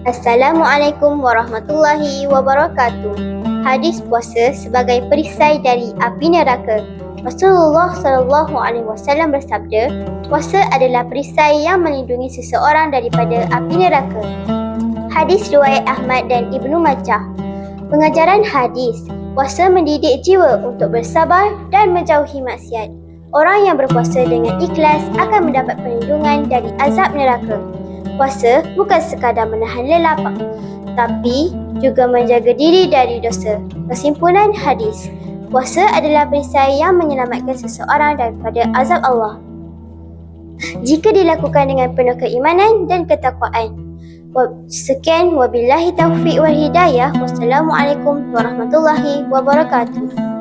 Assalamualaikum warahmatullahi wabarakatuh. Hadis puasa sebagai perisai dari api neraka. Rasulullah SAW bersabda, puasa adalah perisai yang melindungi seseorang daripada api neraka. Hadis riwayat Ahmad dan Ibnu Majah. Pengajaran hadis, puasa mendidik jiwa untuk bersabar dan menjauhi maksiat. Orang yang berpuasa dengan ikhlas akan mendapat perlindungan dari azab neraka. Puasa bukan sekadar menahan lapar, tapi juga menjaga diri dari dosa. Kesimpulan hadis, puasa adalah perisai yang menyelamatkan seseorang daripada azab Allah jika dilakukan dengan penuh keimanan dan ketakwaan. Sekian, wabillahi taufiq wal hidayah. Wassalamualaikum warahmatullahi wabarakatuh.